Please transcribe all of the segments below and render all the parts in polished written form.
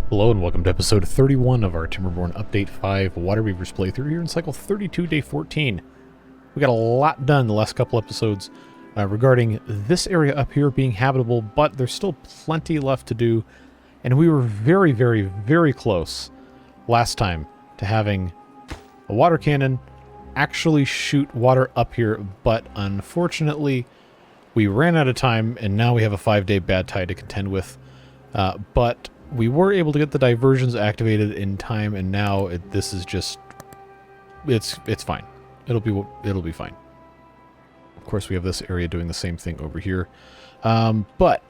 Hello and welcome to episode 31 of our Timberborn Update 5 Waterbeavers playthrough here in cycle 32, day 14. We got a lot done the last couple episodes regarding this area up here being habitable, but there's still plenty left to do, and we were very, very, very close last time to having a water cannon actually shoot water up here, but unfortunately we ran out of time, and now we have a 5-day bad tide to contend with, but we were able to get the diversions activated in time, and now this is just it's fine. It'll be fine. Of course, we have this area doing the same thing over here, but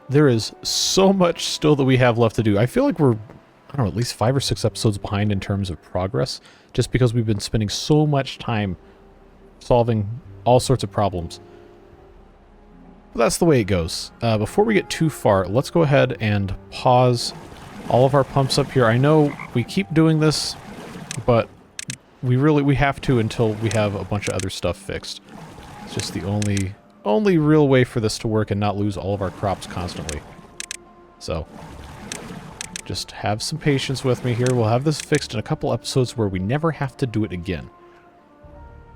there is so much still that we have left to do. I feel like we're, I don't know, at least 5 or 6 episodes behind in terms of progress, just because we've been spending so much time solving all sorts of problems. But that's the way it goes. Before we get too far, let's go ahead and pause all of our pumps up here. I know we keep doing this, but we have to until we have a bunch of other stuff fixed. It's just the only real way for this to work and not lose all of our crops constantly. So, just have some patience with me here. We'll have this fixed in a couple episodes where we never have to do it again.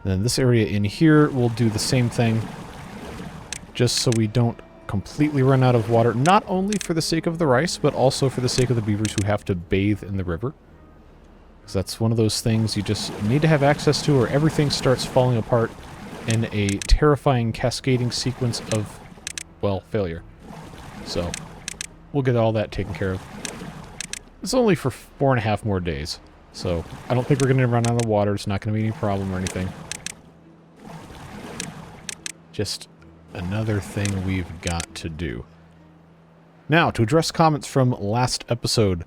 And then this area in here, we'll do the same thing, just so we don't completely run out of water, not only for the sake of the rice, but also for the sake of the beavers who have to bathe in the river. Because that's one of those things you just need to have access to, or everything starts falling apart in a terrifying cascading sequence of, well, failure. So, we'll get all that taken care of. It's only for 4.5 more days, so I don't think we're going to run out of water. It's not going to be any problem or anything. Just another thing we've got to do. Now, to address comments from last episode,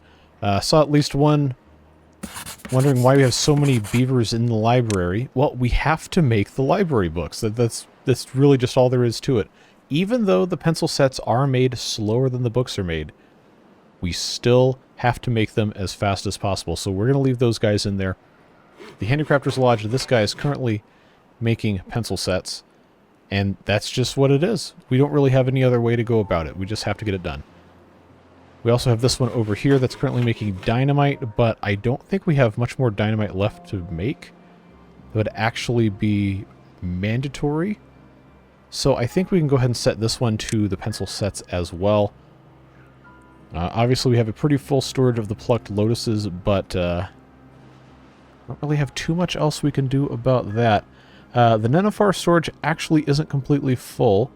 saw at least one wondering why we have so many beavers in the library. Well, we have to make the library books. That's really just all there is to it. Even though the pencil sets are made slower than the books are made, we still have to make them as fast as possible. So we're going to leave those guys in there. The Handicrafters Lodge, this guy is currently making pencil sets. And that's just what it is. We don't really have any other way to go about it. We just have to get it done. We also have this one over here that's currently making dynamite, but I don't think we have much more dynamite left to make. It would actually be mandatory. So I think we can go ahead and set this one to the pencil sets as well. Obviously we have a pretty full storage of the plucked lotuses, but I don't really have too much else we can do about that. The Nenafar storage actually isn't completely full,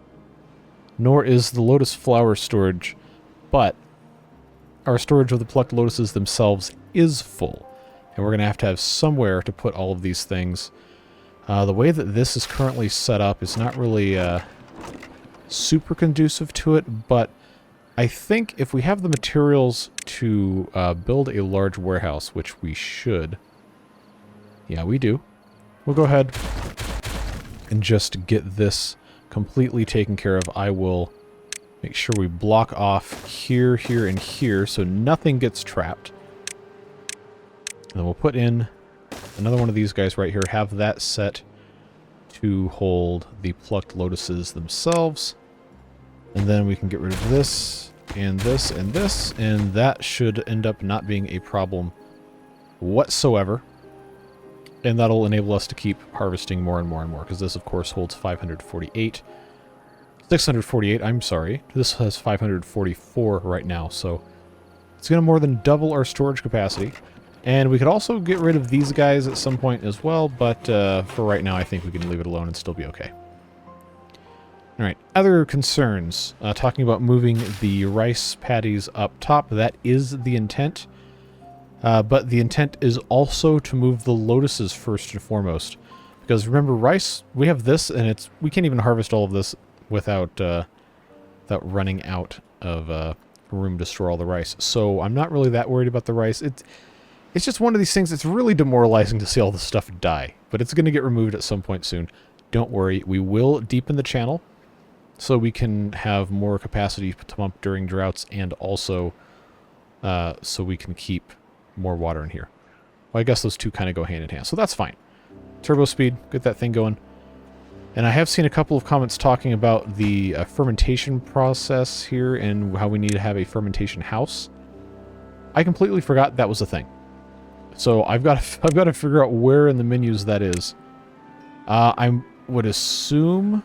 nor is the lotus flower storage, but our storage of the plucked lotuses themselves is full, and we're going to have somewhere to put all of these things. The way that this is currently set up is not really super conducive to it, but I think if we have the materials to build a large warehouse, which we should, yeah, we do, we'll go ahead and just get this completely taken care of. I will make sure we block off here, here, and here so nothing gets trapped. And then we'll put in another one of these guys right here, have that set to hold the plucked lotuses themselves. And then we can get rid of this, and this, and this, and that should end up not being a problem whatsoever. And that'll enable us to keep harvesting more and more and more, because this, of course, holds 548. 648, I'm sorry. This has 544 right now, so it's going to more than double our storage capacity. And we could also get rid of these guys at some point as well, but for right now, I think we can leave it alone and still be okay. Alright, other concerns. Talking about moving the rice paddies up top, that is the intent. But the intent is also to move the lotuses first and foremost. Because remember, rice, we have this, and we can't even harvest all of this without running out of room to store all the rice. So I'm not really that worried about the rice. It's just one of these things that's really demoralizing to see all this stuff die. But it's going to get removed at some point soon. Don't worry, we will deepen the channel so we can have more capacity to pump during droughts, and also so we can keep more water in here. Well, I guess those two kind of go hand in hand, so that's fine. Turbo speed, get that thing going. And I have seen a couple of comments talking about the fermentation process here and how we need to have a fermentation house. I completely forgot that was a thing. So I've got to figure out where in the menus that is. I would assume...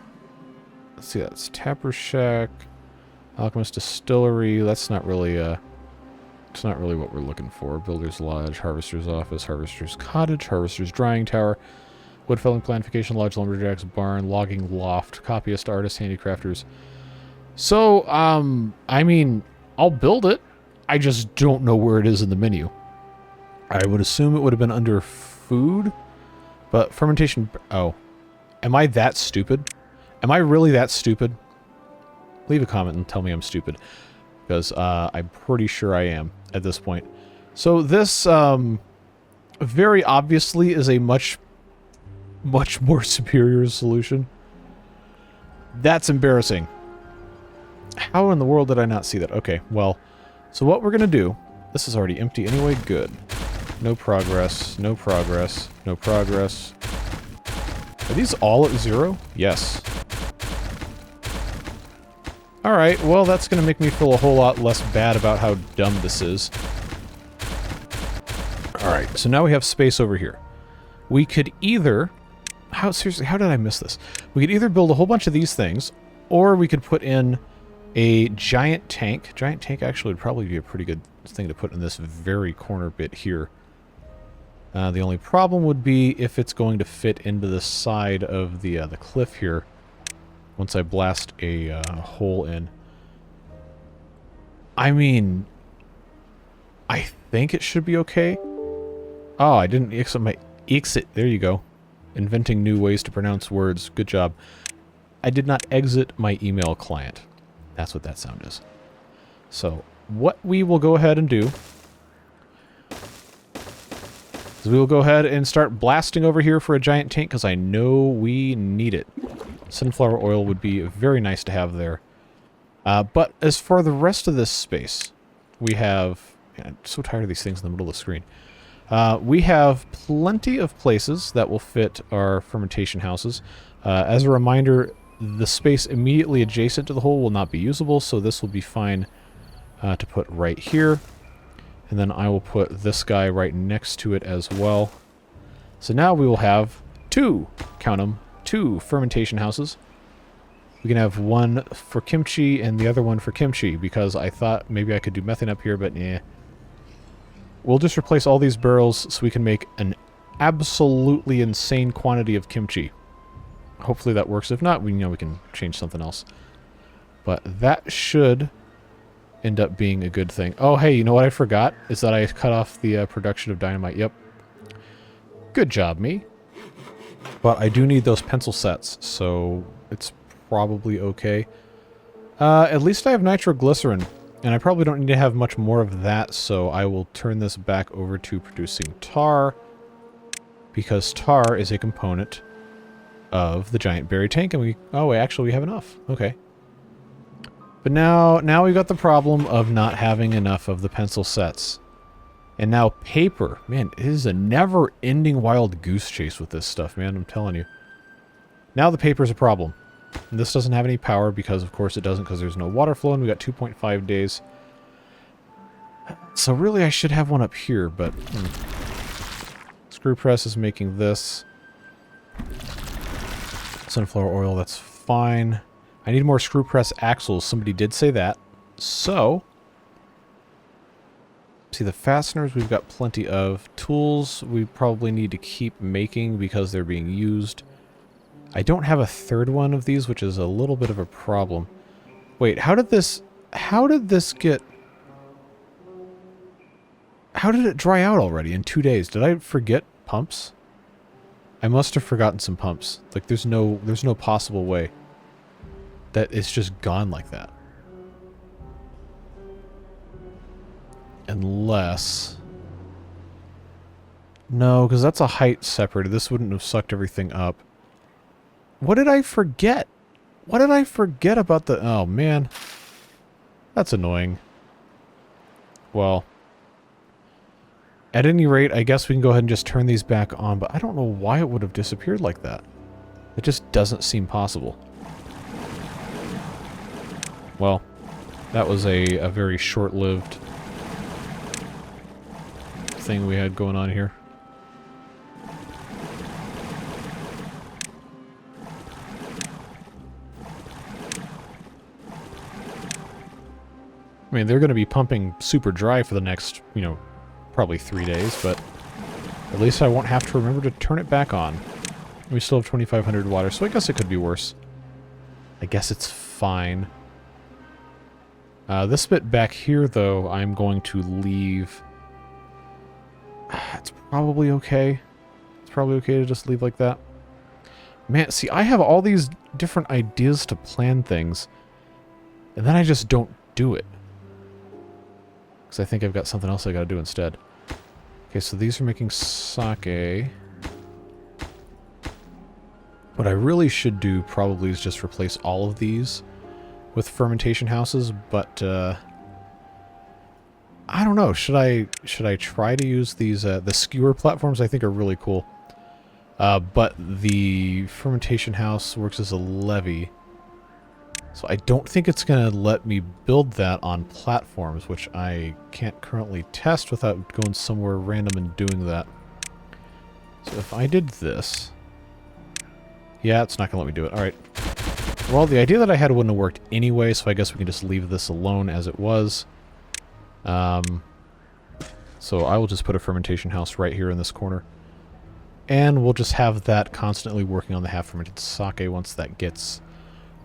Let's see, that's Tapper Shack, Alchemist Distillery. That's not really it's not really what we're looking for. Builder's Lodge, Harvester's Office, Harvester's Cottage, Harvester's Drying Tower, Woodfelling Planification Lodge, Lumberjack's Barn, Logging Loft, Copyist, Artist, Handicrafters. So, I mean, I'll build it. I just don't know where it is in the menu. I would assume it would have been under food, but fermentation... Oh. Am I that stupid? Am I really that stupid? Leave a comment and tell me I'm stupid, because I'm pretty sure I am at this point. So this, very obviously is a much more superior solution. That's embarrassing. How in the world did I not see that? Okay, well, so what we're going to do... This is already empty anyway. Good. No progress. No progress. No progress. Are these all at 0? Yes. Alright, well, that's going to make me feel a whole lot less bad about how dumb this is. Alright, so now we have space over here. We could either... Seriously, how did I miss this? We could either build a whole bunch of these things, or we could put in a giant tank. Giant tank actually would probably be a pretty good thing to put in this very corner bit here. The only problem would be if it's going to fit into the side of the cliff here once I blast a hole in. I mean, I think it should be okay. Oh, I didn't exit my... Exit. There you go. Inventing new ways to pronounce words. Good job. I did not exit my email client. That's what that sound is. So, what we will go ahead and do is we will go ahead and start blasting over here for a giant tank, because I know we need it. Sunflower oil would be very nice to have there. But as for the rest of this space, we have... Man, I'm so tired of these things in the middle of the screen. We have plenty of places that will fit our fermentation houses. As a reminder, the space immediately adjacent to the hole will not be usable, so this will be fine to put right here. And then I will put this guy right next to it as well. So now we will have two, count them, two fermentation houses. We can have one for kimchi and the other one for kimchi, because I thought maybe I could do methane up here, but nah. We'll just replace all these barrels so we can make an absolutely insane quantity of kimchi. Hopefully that works. If not, we can change something else. But that should end up being a good thing. Oh, hey, you know what I forgot? Is that I cut off the production of dynamite. Yep. Good job, me. But I do need those pencil sets, so it's probably okay. At least I have nitroglycerin. And I probably don't need to have much more of that, so I will turn this back over to producing tar, because tar is a component of the giant berry tank, and we... Oh, wait, actually, we have enough. Okay. But now we've got the problem of not having enough of the pencil sets. And now paper. Man, it is a never-ending wild goose chase with this stuff, man, I'm telling you. Now the paper's a problem. And this doesn't have any power because, of course, it doesn't, because there's no water flow, and we got 2.5 days. So really, I should have one up here, but... Screw press is making this. Sunflower oil, that's fine. I need more screw press axles. Somebody did say that. So... See, the fasteners we've got plenty of. Tools we probably need to keep making because they're being used. I don't have a third one of these, which is a little bit of a problem. Wait, how did this get... How did it dry out already in 2 days? Did I forget pumps? I must have forgotten some pumps. Like, there's no possible way that it's just gone like that. Unless... No, because that's a height separator. This wouldn't have sucked everything up. What did I forget? What did I forget about the... Oh, man. That's annoying. Well. At any rate, I guess we can go ahead and just turn these back on, but I don't know why it would have disappeared like that. It just doesn't seem possible. Well, that was a very short-lived thing we had going on here. I mean, they're going to be pumping super dry for the next, you know, probably 3 days, but at least I won't have to remember to turn it back on. We still have 2,500 water, so I guess it could be worse. I guess it's fine. This bit back here, though, I'm going to leave. It's probably okay. It's probably okay to just leave like that. Man, see, I have all these different ideas to plan things, and then I just don't do it. Because I think I've got something else I gotta do instead. Okay, so these are making sake. What I really should do probably is just replace all of these with fermentation houses, but I don't know. Should I try to use these the skewer platforms? I think are really cool. But the fermentation house works as a levee. So I don't think it's going to let me build that on platforms, which I can't currently test without going somewhere random and doing that. So if I did this... Yeah, it's not going to let me do it. Alright. Well, the idea that I had wouldn't have worked anyway, so I guess we can just leave this alone as it was. So I will just put a fermentation house right here in this corner. And we'll just have that constantly working on the half-fermented sake once that gets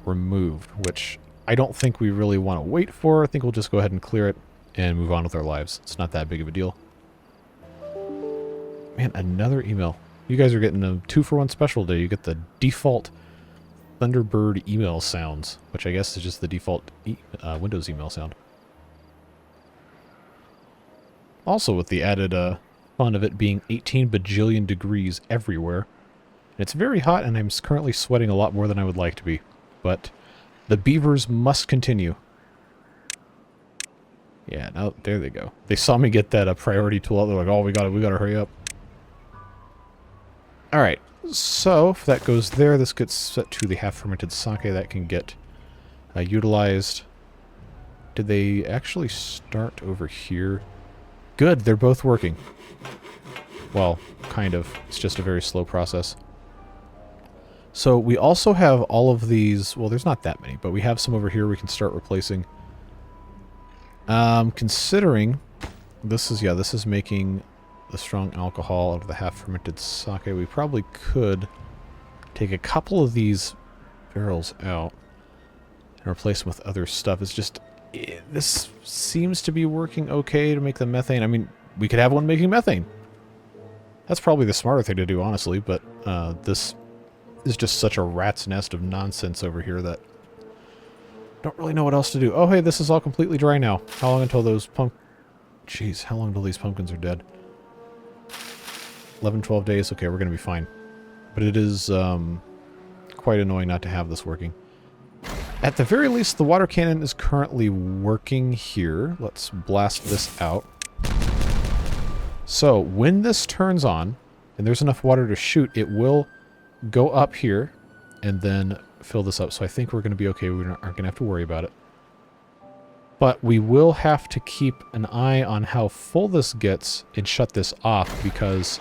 removed, which I don't think we really want to wait for. I think we'll just go ahead and clear it and move on with our lives. It's not that big of a deal. Man, another email. You guys are getting a 2-for-1 special today. You get the default Thunderbird email sounds, which I guess is just the default Windows email sound. Also with the added fun of it being 18 bajillion degrees everywhere. And it's very hot, and I'm currently sweating a lot more than I would like to be. But the beavers must continue. Yeah, now there they go. They saw me get that priority tool out. They're like, "Oh, we gotta hurry up." All right, so if that goes there, this gets set to the half-fermented sake that can get utilized. Did they actually start over here? Good, they're both working. Well, kind of. It's just a very slow process. So we also have all of these, well, there's not that many, but we have some over here we can start replacing. Considering this is making the strong alcohol out of the half-fermented sake, we probably could take a couple of these barrels out and replace them with other stuff. It's just, this seems to be working okay to make the methane. I mean, we could have one making methane. That's probably the smarter thing to do, honestly, but this is just such a rat's nest of nonsense over here that I don't really know what else to do. Oh, hey, this is all completely dry now. How long until those Jeez, how long until these pumpkins are dead? 11, 12 days? Okay, we're going to be fine. But it is quite annoying not to have this working. At the very least, the water cannon is currently working here. Let's blast this out. So, when this turns on, and there's enough water to shoot, it will go up here and then fill this up. So I think we're going to be okay. We aren't going to have to worry about it. But we will have to keep an eye on how full this gets and shut this off, because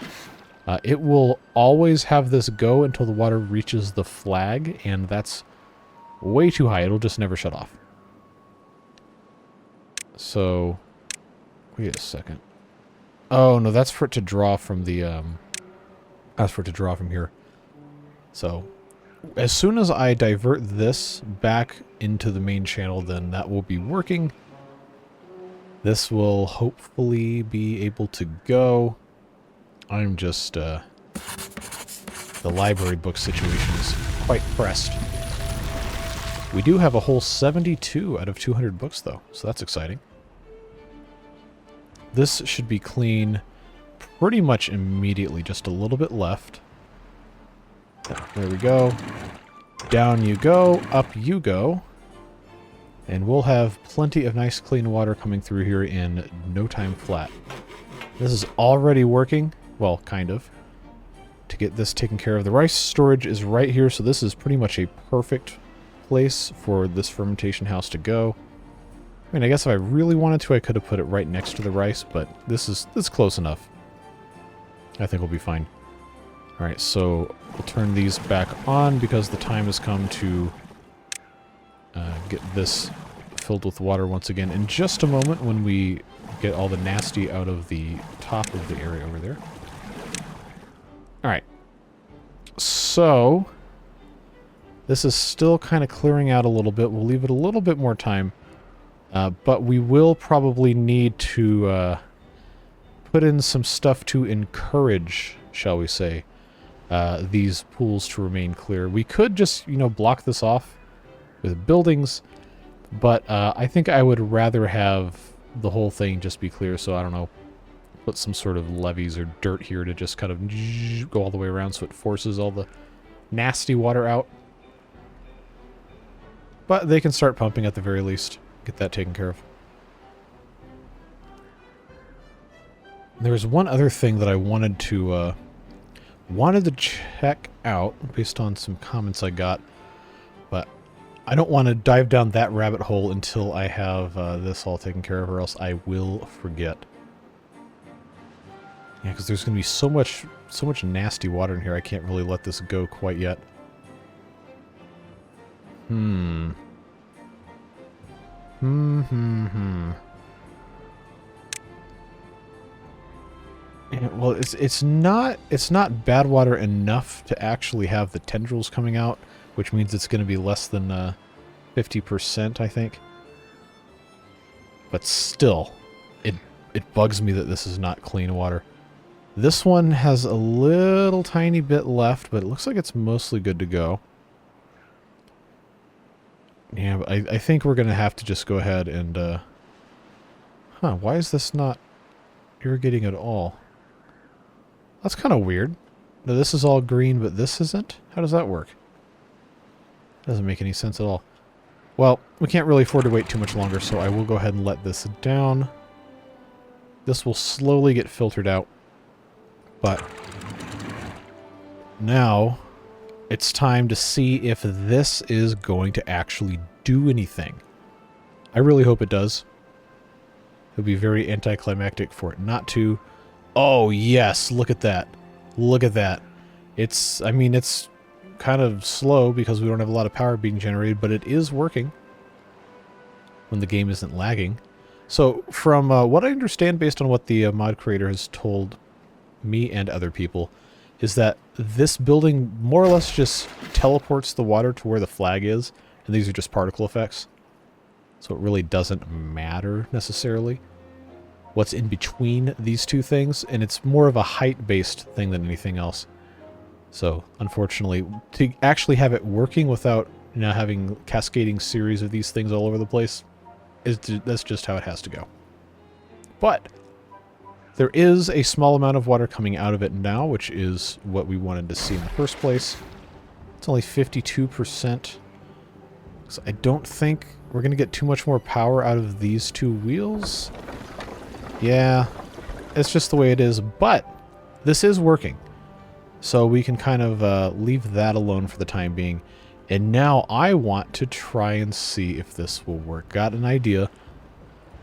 it will always have this go until the water reaches the flag, and that's way too high. It'll just never shut off. So, wait a second. Oh, no, that's for it to draw from the, that's for it to draw from here. So, as soon as I divert this back into the main channel, then that will be working. This will hopefully be able to go. I'm just, the library book situation is quite pressed. We do have a whole 72 out of 200 books, though, so that's exciting. This should be clean pretty much immediately, just a little bit left. There we go. Down you go, up you go. And we'll have plenty of nice clean water coming through here in no time flat. This is already working, well, kind of, to get this taken care of. The rice storage is right here, so this is pretty much a perfect place for this fermentation house to go. I mean, I guess if I really wanted to, I could have put it right next to the rice, but this is close enough. I think we'll be fine. Alright, so we'll turn these back on because the time has come to get this filled with water once again in just a moment when we get all the nasty out of the top of the area over there. Alright. So, this is still kind of clearing out a little bit. We'll leave it a little bit more time. But we will probably need to put in some stuff to encourage, shall we say, these pools to remain clear. We could just, you know, block this off with buildings, but I think I would rather have the whole thing just be clear, so I don't know, put some sort of levees or dirt here to just kind of go all the way around so it forces all the nasty water out. But they can start pumping at the very least. Get that taken care of. There was one other thing that I wanted to check out based on some comments I got, but I don't want to dive down that rabbit hole until I have this all taken care of, or else I will forget. Yeah, because there's going to be so much nasty water in here. I can't really let this go quite yet. Yeah, well, it's not bad water enough to actually have the tendrils coming out, which means it's going to be less than 50%, I think. But still, it bugs me that this is not clean water. This one has a little tiny bit left, but it looks like it's mostly good to go. Yeah, but I think we're going to have to just go ahead and... why is this not irrigating at all? That's kind of weird. No, this is all green, but this isn't? How does that work? Doesn't make any sense at all. Well, we can't really afford to wait too much longer, so I will go ahead and let this down. This will slowly get filtered out. But now it's time to see if this is going to actually do anything. I really hope it does. It would be very anticlimactic for it not to. Oh, yes, look at that. Look at that. I mean, it's kind of slow because we don't have a lot of power being generated, but it is working when the game isn't lagging. So, from what I understand based on what the mod creator has told me and other people, is that this building more or less just teleports the water to where the flag is, and these are just particle effects. So it really doesn't matter necessarily what's in between these two things, and it's more of a height-based thing than anything else. So, unfortunately, to actually have it working without, you know, having cascading series of these things all over the place, that's just how it has to go. But there is a small amount of water coming out of it now, which is what we wanted to see in the first place. It's only 52%. So I don't think we're going to get too much more power out of these two wheels. Yeah, it's just the way it is, but this is working. So we can kind of leave that alone for the time being. And now I want to try and see if this will work. Got an idea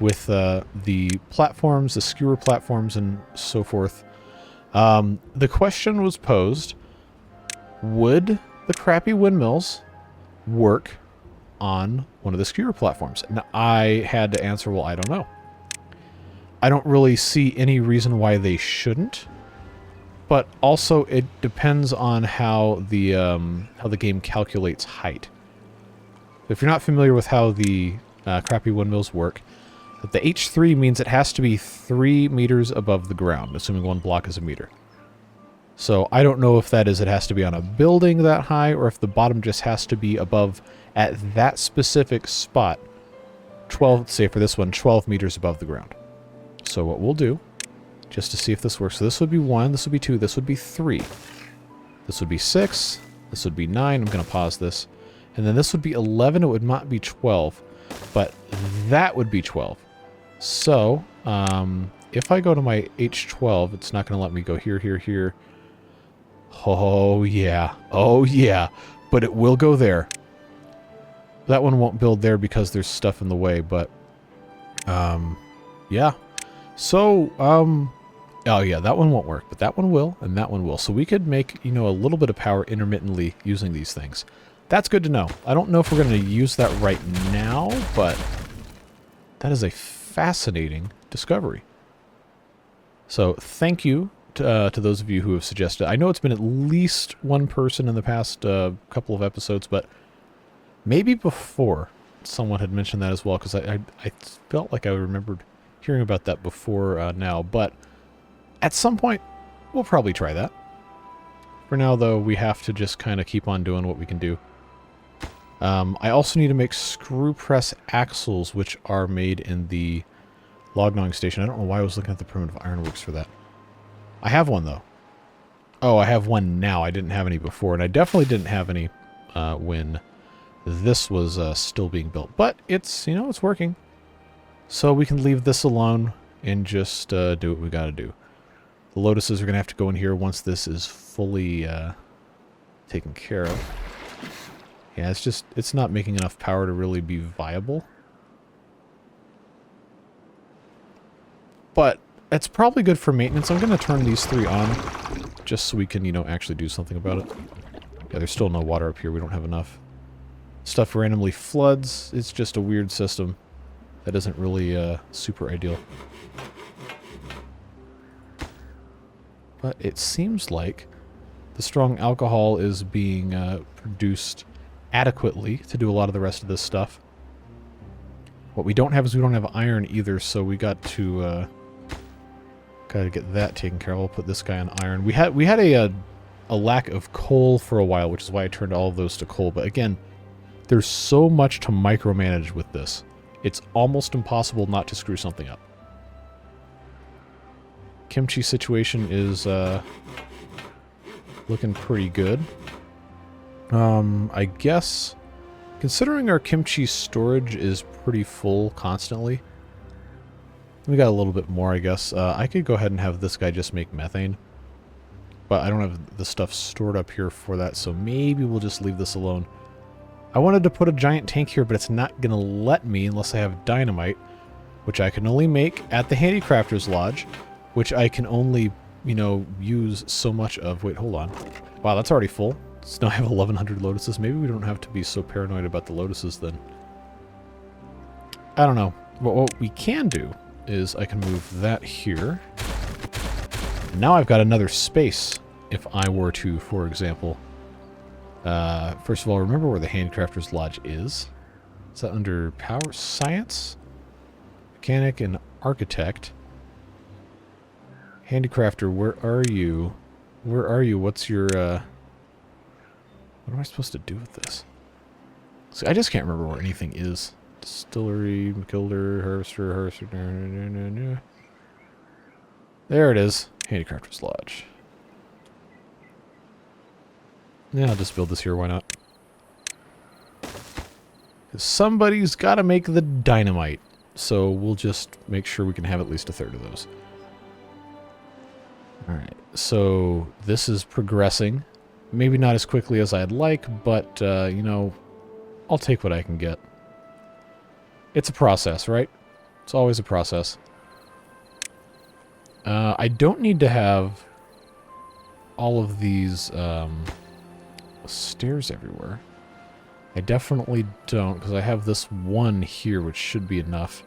with the platforms, the skewer platforms, and so forth. The question was posed, would the crappy windmills work on one of the skewer platforms? And I had to answer, well, I don't know. I don't really see any reason why they shouldn't. But also, it depends on how the game calculates height. If you're not familiar with how the crappy windmills work, the H3 means it has to be 3 meters above the ground, assuming one block is a meter. So I don't know if that is it has to be on a building that high, or if the bottom just has to be above at that specific spot, 12, say for this one, 12 meters above the ground. So what we'll do, just to see if this works, so this would be 1, this would be 2, this would be 3. This would be 6, this would be 9, I'm going to pause this. And then this would be 11, it would not be 12, but that would be 12. So, if I go to my H12, it's not going to let me go here, here, here. Oh yeah, but it will go there. That one won't build there because there's stuff in the way, but Yeah. So, oh yeah, that one won't work, but that one will, and that one will. So we could make, you know, a little bit of power intermittently using these things. That's good to know. I don't know if we're going to use that right now, but that is a fascinating discovery. So thank you to those of you who have suggested. I know it's been at least one person in the past couple of episodes, but maybe before someone had mentioned that as well, because I felt like I remembered hearing about that before now. But at some point, we'll probably try that. For now, though, we have to just kind of keep on doing what we can do. I also need to make screw press axles, which are made in the log gnawing station. I don't know why I was looking at the primitive ironworks for that. I have one, though. Oh, I have one now. I didn't have any before, and I definitely didn't have any when this was still being built. But it's, you know, it's working. So we can leave this alone and just do what we got to do. The lotuses are going to have to go in here once this is fully taken care of. Yeah, it's not making enough power to really be viable. But it's probably good for maintenance. I'm going to turn these 3 on just so we can, you know, actually do something about it. Yeah, there's still no water up here. We don't have enough. Stuff randomly floods. It's just a weird system that isn't really super ideal. But it seems like the strong alcohol is being produced adequately to do a lot of the rest of this stuff. What we don't have is we don't have iron either, so we got to gotta get that taken care of. I'll put this guy on iron. We had a lack of coal for a while, which is why I turned all of those to coal. But again, there's so much to micromanage with this. It's almost impossible not to screw something up. Kimchi situation is looking pretty good. I guess, considering our kimchi storage is pretty full constantly, we got a little bit more, I guess. I could go ahead and have this guy just make methane. But I don't have the stuff stored up here for that, so maybe we'll just leave this alone. I wanted to put a giant tank here, but it's not going to let me unless I have dynamite, which I can only make at the Handicrafter's Lodge, which I can only, you know, use so much of. Wait, hold on. Wow, that's already full. So now I have 1,100 lotuses. Maybe we don't have to be so paranoid about the lotuses then. I don't know. But what we can do is I can move that here. And now I've got another space if I were to, for example... first of all, remember where the Handicrafter's Lodge is. Is that under Power Science? Mechanic and Architect. Handicrafter, where are you? Where are you? What's your, what am I supposed to do with this? See, I just can't remember where anything is. Distillery, Coulter, Harvester. There it is. Handicrafter's Lodge. Yeah, I'll just build this here, why not? 'Cause somebody's got to make the dynamite, so we'll just make sure we can have at least a third of those. Alright, so this is progressing. Maybe not as quickly as I'd like, but, you know, I'll take what I can get. It's a process, right? It's always a process. I don't need to have all of these, stairs everywhere. I definitely don't, because I have this one here, which should be enough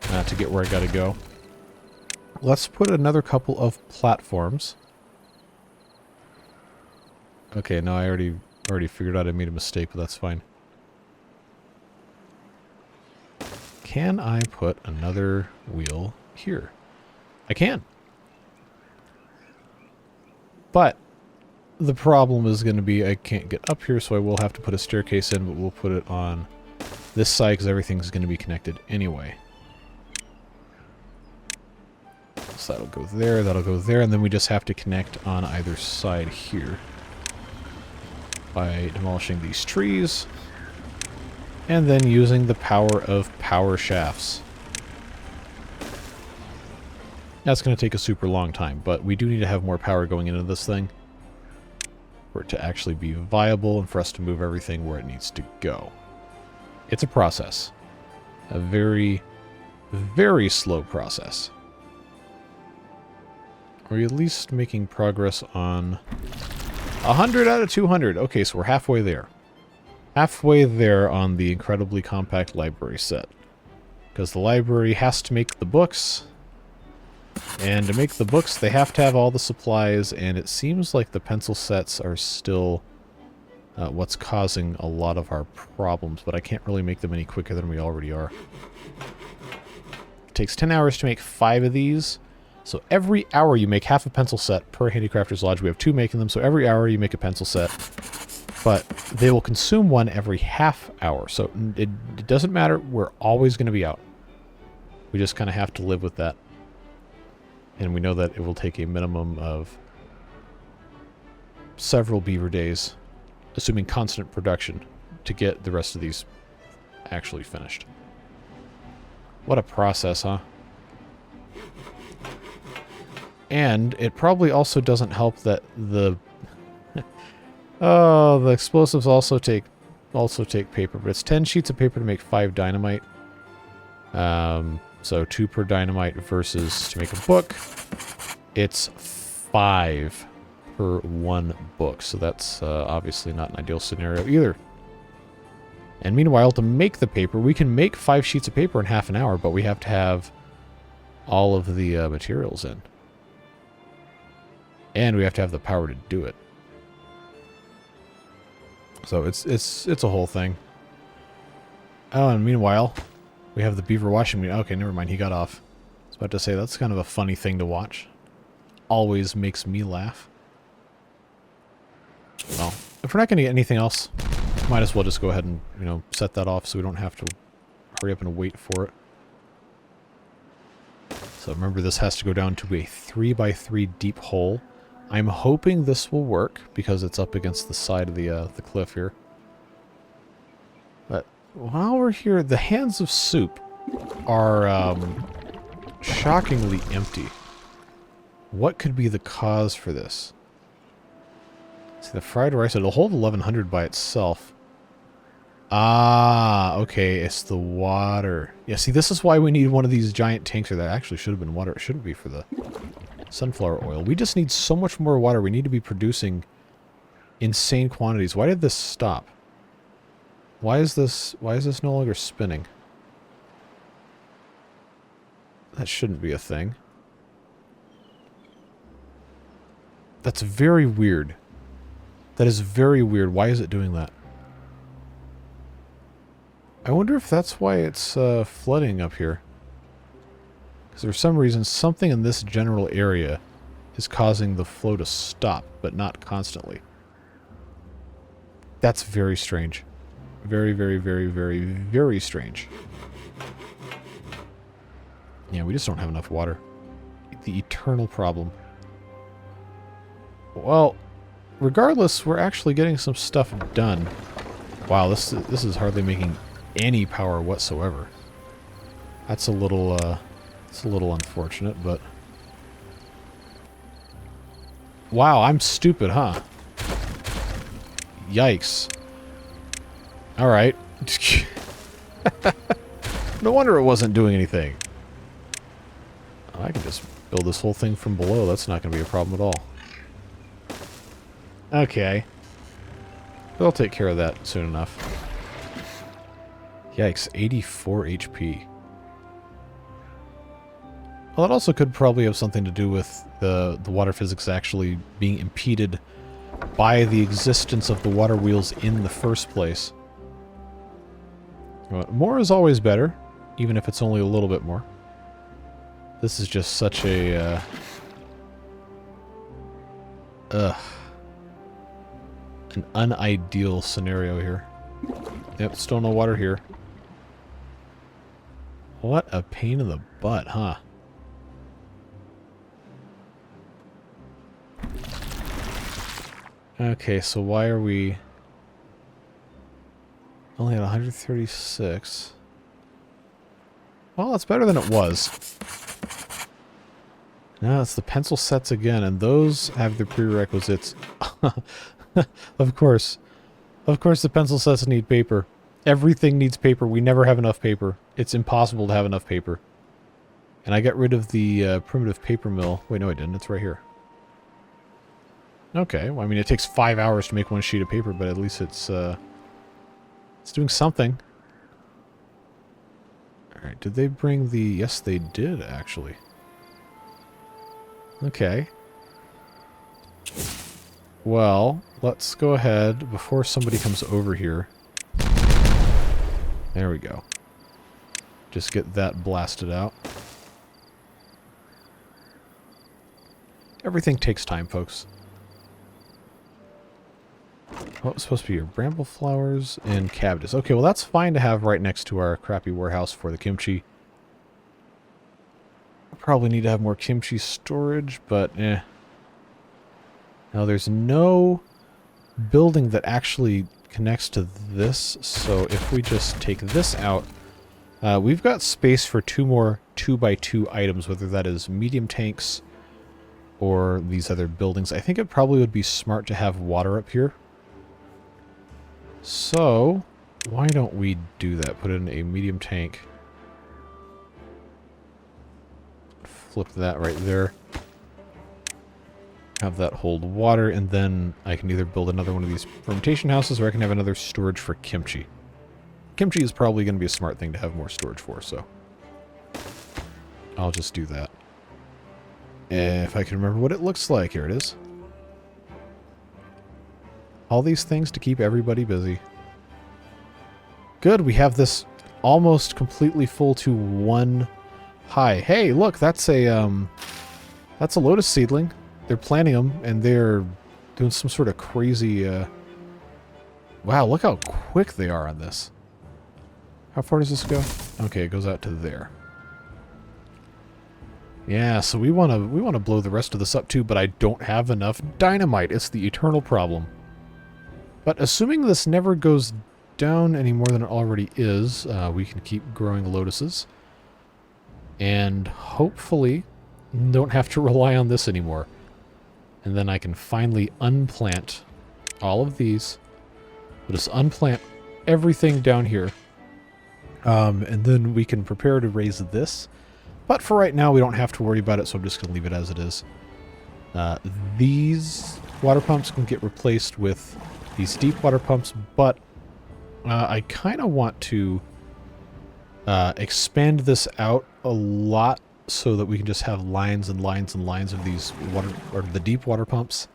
to get where I gotta go. Let's put another couple of platforms. Okay, no, I already figured out I made a mistake, but that's fine. Can I put another wheel here? I can. But the problem is going to be I can't get up here, so I will have to put a staircase in, but we'll put it on this side because everything's going to be connected anyway. So that'll go there, and then we just have to connect on either side here by demolishing these trees and then using the power of power shafts. That's going to take a super long time, but we do need to have more power going into this thing for it to actually be viable and for us to move everything where it needs to go. It's a process. A very, very slow process. Are we at least making progress on 100 out of 200? Okay, so we're halfway there. Halfway there on the incredibly compact library set. Because the library has to make the books. And to make the books, they have to have all the supplies. And it seems like the pencil sets are still what's causing a lot of our problems. But I can't really make them any quicker than we already are. It takes 10 hours to make 5 of these. So every hour you make half a pencil set per Handicrafter's Lodge. We have 2 making them, so every hour you make a pencil set. But they will consume one every half hour. So it doesn't matter. We're always going to be out. We just kind of have to live with that. And we know that it will take a minimum of several beaver days, assuming constant production, to get the rest of these actually finished. What a process, huh? And it probably also doesn't help that the the explosives also take paper, but it's 10 sheets of paper to make 5 dynamite. So 2 per dynamite versus to make a book, it's 5 per 1 book. So that's obviously not an ideal scenario either. And meanwhile, to make the paper, we can make 5 sheets of paper in half an hour, but we have to have all of the materials in. And we have to have the power to do it. So it's a whole thing. Oh, and meanwhile, we have the beaver washing machine. Okay, never mind. He got off. I was about to say, that's kind of a funny thing to watch. Always makes me laugh. Well, if we're not going to get anything else, might as well just go ahead and, you know, set that off so we don't have to hurry up and wait for it. So remember, this has to go down to a 3x3 deep hole. I'm hoping this will work because it's up against the side of the cliff here. But while we're here, the hands of soup are shockingly empty. What could be the cause for this? See, the fried rice, it'll hold 1100 by itself. Ah, okay, it's the water. Yeah, see, this is why we need one of these giant tanks, or that actually should have been water. It shouldn't be for the sunflower oil. We just need so much more water. We need to be producing insane quantities. Why did this stop? Why is this no longer spinning? That shouldn't be a thing. That's very weird. That is very weird. Why is it doing that? I wonder if that's why it's flooding up here. Because for some reason, something in this general area is causing the flow to stop, but not constantly. That's very strange. Very, very, very, very, very strange. Yeah, we just don't have enough water. The eternal problem. Well, regardless, we're actually getting some stuff done. Wow, this is hardly making any power whatsoever. That's a little unfortunate, but wow, I'm stupid, huh? Yikes. All right. No wonder it wasn't doing anything. I can just build this whole thing from below. That's not going to be a problem at all. Okay. They'll take care of that soon enough. Yikes, 84 HP. Well, it also could probably have something to do with the water physics actually being impeded by the existence of the water wheels in the first place. Well, more is always better, even if it's only a little bit more. This is just such a... an unideal scenario here. Yep, still no water here. What a pain in the butt, huh? Okay, so why are we only at 136? Well, that's better than it was. Now it's the pencil sets again, and those have the prerequisites. Of course. Of course the pencil sets need paper. Everything needs paper. We never have enough paper. It's impossible to have enough paper. And I got rid of the primitive paper mill. Wait, no I didn't. It's right here. Okay, well, I mean, it takes 5 hours to make one sheet of paper, but at least it's doing something. Alright, did they bring the... Yes, they did, actually. Okay. Well, let's go ahead before somebody comes over here. There we go. Just get that blasted out. Everything takes time, folks. What was supposed to be here? Bramble flowers and cabbages. Okay, well that's fine to have right next to our crappy warehouse for the kimchi. Probably need to have more kimchi storage, but eh. Now there's no building that actually connects to this, so if we just take this out, we've got space for 2 more 2x2 items, whether that is medium tanks or these other buildings. I think it probably would be smart to have water up here. So, why don't we do that? Put in a medium tank. Flip that right there. Have that hold water, and then I can either build another one of these fermentation houses, or I can have another storage for kimchi. Kimchi is probably going to be a smart thing to have more storage for, so I'll just do that. If I can remember what it looks like. Here it is. All these things to keep everybody busy. Good, we have this almost completely full to 1 high. Hey, look, that's a lotus seedling. They're planting them, and they're doing some sort of crazy... Wow, look how quick they are on this. How far does this go? Okay, it goes out to there. Yeah, so we want to blow the rest of this up too, but I don't have enough dynamite. It's the eternal problem. But assuming this never goes down any more than it already is, we can keep growing lotuses. And hopefully don't have to rely on this anymore. And then I can finally unplant all of these. We'll just unplant everything down here. And then we can prepare to raise this. But for right now, we don't have to worry about it, so I'm just going to leave it as it is. These water pumps can get replaced with these deep water pumps, but I kind of want to expand this out a lot so that we can just have lines and lines and lines of these water, or the deep water pumps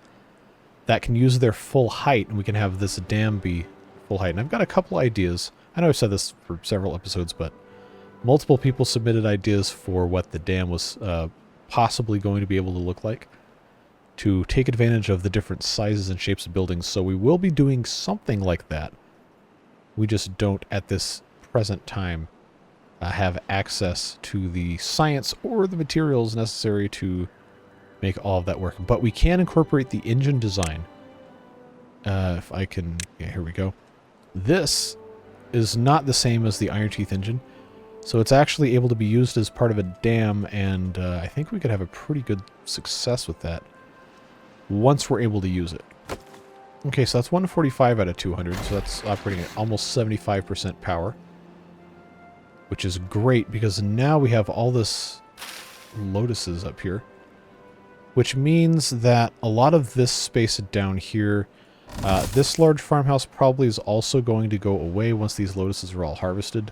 that can use their full height, and we can have this dam be full height. And I've got a couple ideas. I know I've said this for several episodes, but multiple people submitted ideas for what the dam was possibly going to be able to look like to take advantage of the different sizes and shapes of buildings. So we will be doing something like that. We just don't, at this present time, have access to the science or the materials necessary to make all of that work. But we can incorporate the engine design. If I can... Yeah, here we go. This is not the same as the Iron Teeth engine. So it's actually able to be used as part of a dam, and I think we could have a pretty good success with that once we're able to use it. Okay, so that's 145 out of 200, so that's operating at almost 75% power, which is great because now we have all this lotuses up here, which means that a lot of this space down here, this large farmhouse probably is also going to go away once these lotuses are all harvested.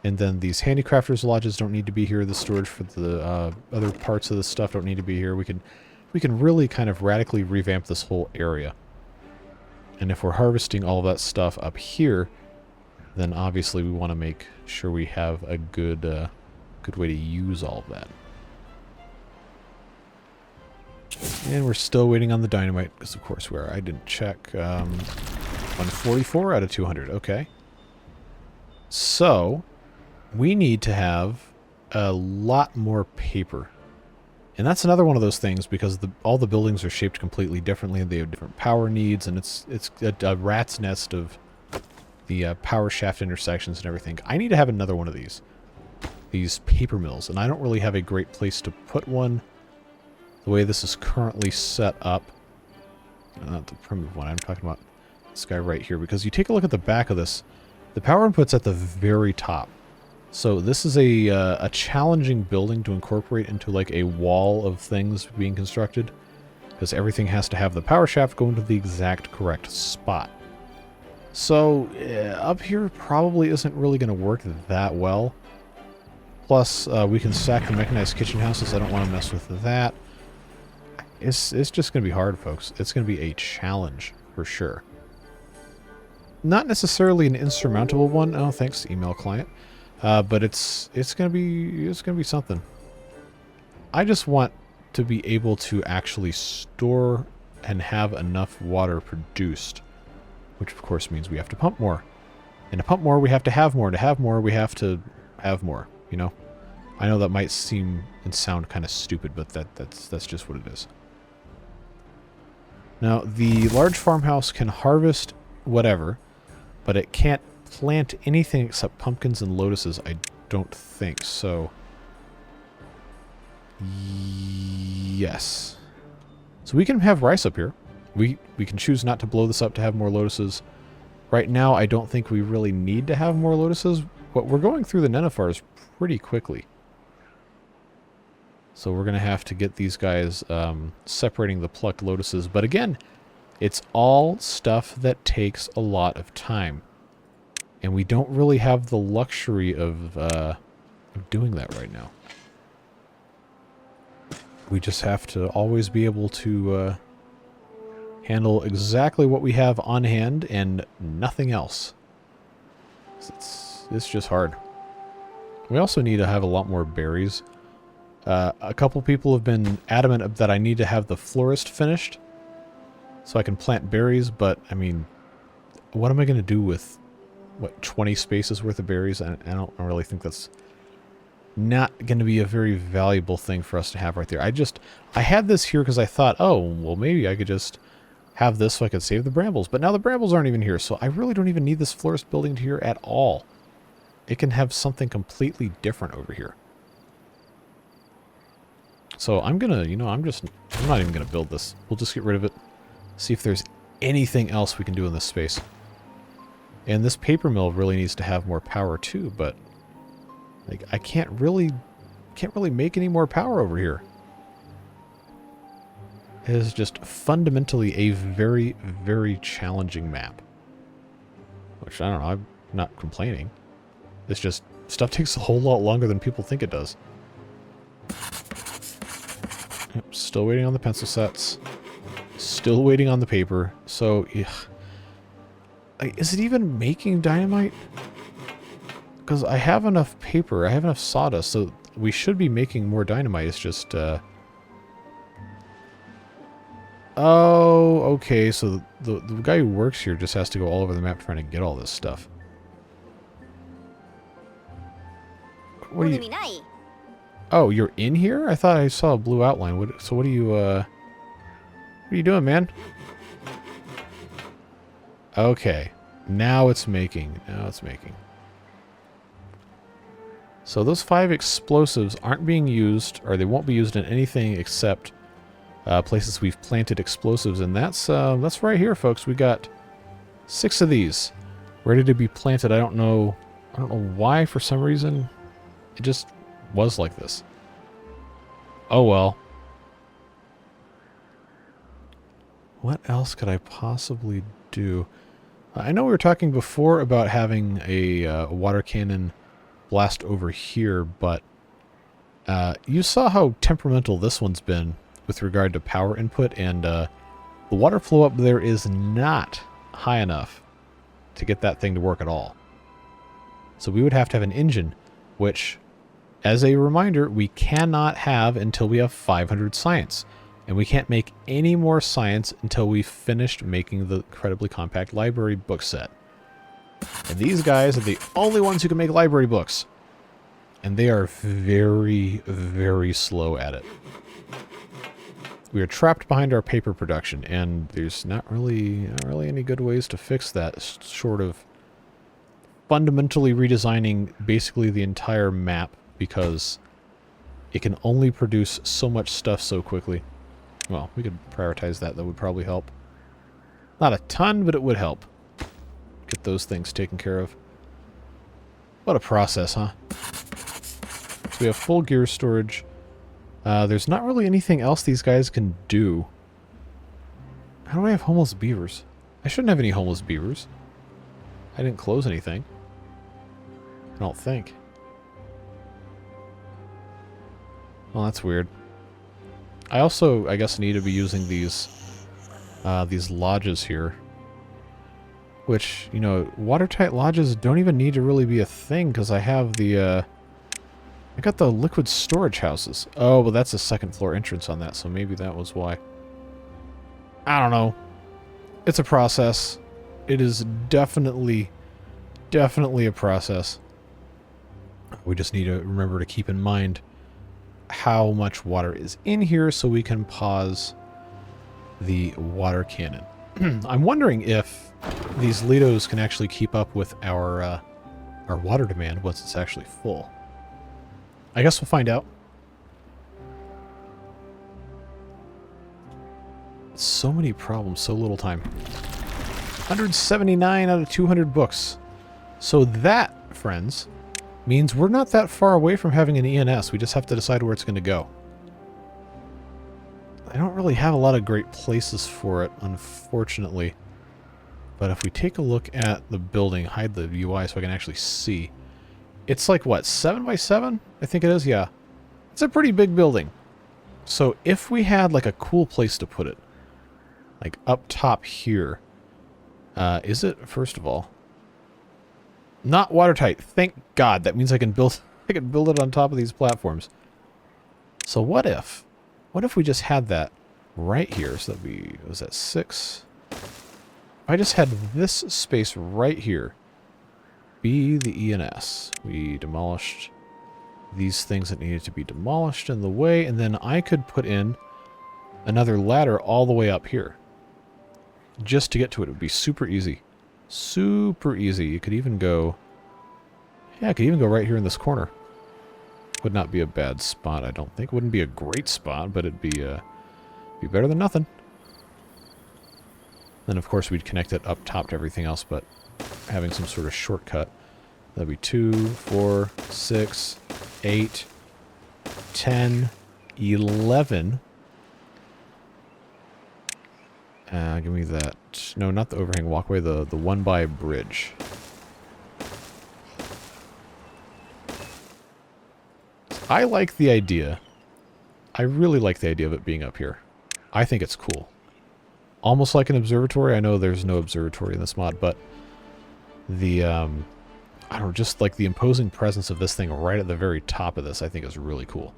And then these handicrafters lodges don't need to be here. The storage for the other parts of the stuff don't need to be here. We can really kind of radically revamp this whole area. And if we're harvesting all of that stuff up here, then obviously we want to make sure we have a good good way to use all of that. And we're still waiting on the dynamite, because of course we are. I didn't check. 144 out of 200. Okay. So we need to have a lot more paper. And that's another one of those things, because all the buildings are shaped completely differently, and they have different power needs, and it's a rat's nest of the power shaft intersections and everything. I need to have another one of these paper mills, and I don't really have a great place to put one. The way this is currently set up, not the primitive one, I'm talking about this guy right here, because you take a look at the back of this, the power input's at the very top. So this is a challenging building to incorporate into like a wall of things being constructed, because everything has to have the power shaft go into the exact correct spot. So up here probably isn't really going to work that well. Plus, we can stack the mechanized kitchen houses. I don't want to mess with that. It's just going to be hard, folks. It's going to be a challenge for sure. Not necessarily an insurmountable one. Oh, thanks, email client. But it's gonna be something. I just want to be able to actually store and have enough water produced, which of course means we have to pump more. And to pump more, we have to have more. To have more, we have to have more. You know, I know that might seem and sound kind of stupid, but that's just what it is. Now, the large farmhouse can harvest whatever, but it can't plant anything except pumpkins and lotuses, I don't think. So, yes. So we can have rice up here. We can choose not to blow this up to have more lotuses. Right now, I don't think we really need to have more lotuses, but we're going through the nenuphars pretty quickly. So we're going to have to get these guys separating the plucked lotuses. But again, it's all stuff that takes a lot of time. And we don't really have the luxury of doing that right now. We just have to always be able to handle exactly what we have on hand and nothing else. It's just hard. We also need to have a lot more berries. A couple people have been adamant that I need to have the florist finished so I can plant berries, but I mean, what am I going to do with, what, 20 spaces worth of berries? I don't really think that's not going to be a very valuable thing for us to have right there. I had this here because I thought, oh, well, maybe I could just have this so I could save the brambles. But now the brambles aren't even here, so I really don't even need this florist building here at all. It can have something completely different over here. So I'm gonna, you know, I'm not even gonna build this. We'll just get rid of it. See if there's anything else we can do in this space. And this paper mill really needs to have more power too, but like I can't really make any more power over here. It is just fundamentally a very, very challenging map. Which, I don't know, I'm not complaining. It's just, stuff takes a whole lot longer than people think it does. Yep, still waiting on the pencil sets. Still waiting on the paper. So, yeah. Like, is it even making dynamite? Because I have enough paper, I have enough sawdust, so we should be making more dynamite. It's just, oh, okay, so the guy who works here just has to go all over the map trying to get all this stuff. What are you... Oh, you're in here? I thought I saw a blue outline. So what are you doing, man? Okay. Now it's making. So those 5 explosives aren't being used, or they won't be used in anything except places we've planted explosives, and that's right here, folks. We got 6 of these ready to be planted. I don't know why, for some reason it just was like this. Oh well. What else could I possibly do? I know we were talking before about having a water cannon blast over here, but you saw how temperamental this one's been with regard to power input, and the water flow up there is not high enough to get that thing to work at all. So we would have to have an engine, which, as a reminder, we cannot have until we have 500 science. And we can't make any more science until we've finished making the incredibly compact library book set. And these guys are the only ones who can make library books. And they are very, very slow at it. We are trapped behind our paper production, and there's not really any good ways to fix that, short of fundamentally redesigning basically the entire map, because it can only produce so much stuff so quickly. Well, we could prioritize that. That would probably help. Not a ton, but it would help. Get those things taken care of. What a process, huh? So we have full gear storage. There's not really anything else these guys can do. How do I have homeless beavers? I shouldn't have any homeless beavers. I didn't close anything. I don't think. Well, that's weird. I also, I guess, need to be using these lodges here. Which, you know, watertight lodges don't even need to really be a thing, because I have the, I got the liquid storage houses. Oh, well, that's a second floor entrance on that, so maybe that was why. I don't know. It's a process. It is definitely a process. We just need to remember to keep in mind how much water is in here so we can pause the water cannon. I'm wondering if these Lidos can actually keep up with our water demand once it's actually full. I guess we'll find out. So many problems, so little time. 179 out of 200 books. So that, friends, means we're not that far away from having an ENS. We just have to decide where it's going to go. I don't really have a lot of great places for it, unfortunately. But if we take a look at the building, hide the UI so I can actually see. It's like, what, 7 by 7? I think it is, yeah. It's a pretty big building. So if we had, like, a cool place to put it, like up top here, is it, first of all, not watertight? Thank God. That means I can build it on top of these platforms. So what if we just had that right here? So that'd be, was that 6? If I just had this space right here be the ENS. We demolished these things that needed to be demolished in the way, and then I could put in another ladder all the way up here. Just to get to it. It would be super easy. Super easy. You could even go... Yeah, I could even go right here in this corner. Would not be a bad spot, I don't think. Wouldn't be a great spot, but it'd be better than nothing. Then, of course, we'd connect it up top to everything else, but having some sort of shortcut. That'd be 2, 4, 6, 8, 10, 11... give me that. No, not the overhang walkway, the one by bridge. I like the idea. I really like the idea of it being up here. I think it's cool. Almost like an observatory. I know there's no observatory in this mod, but the, I don't know, just like the imposing presence of this thing right at the very top of this, I think is really cool.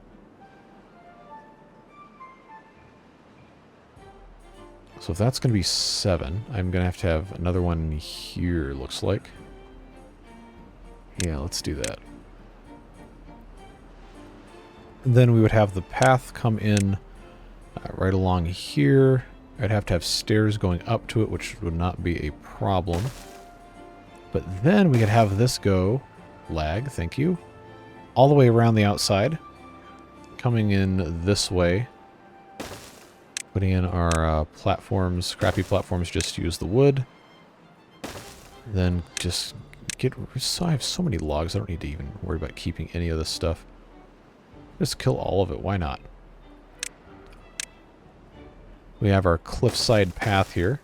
So if that's going to be 7, I'm going to have another one here, looks like. Yeah, let's do that. And then we would have the path come in right along here. I'd have to have stairs going up to it, which would not be a problem. But then we could have this go, lag, thank you, all the way around the outside, coming in this way. Putting in our platforms, crappy platforms, just use the wood. Then just get... So I have so many logs, I don't need to even worry about keeping any of this stuff. Just kill all of it, why not? We have our cliffside path here.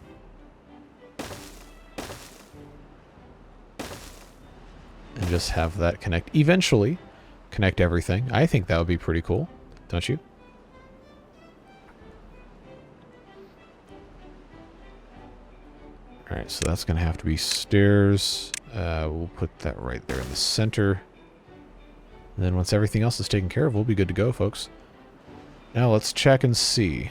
And just have that connect. Eventually, connect everything. I think that would be pretty cool, don't you? Alright, so that's going to have to be stairs. We'll put that right there in the center. And then once everything else is taken care of, we'll be good to go, folks. Now let's check and see.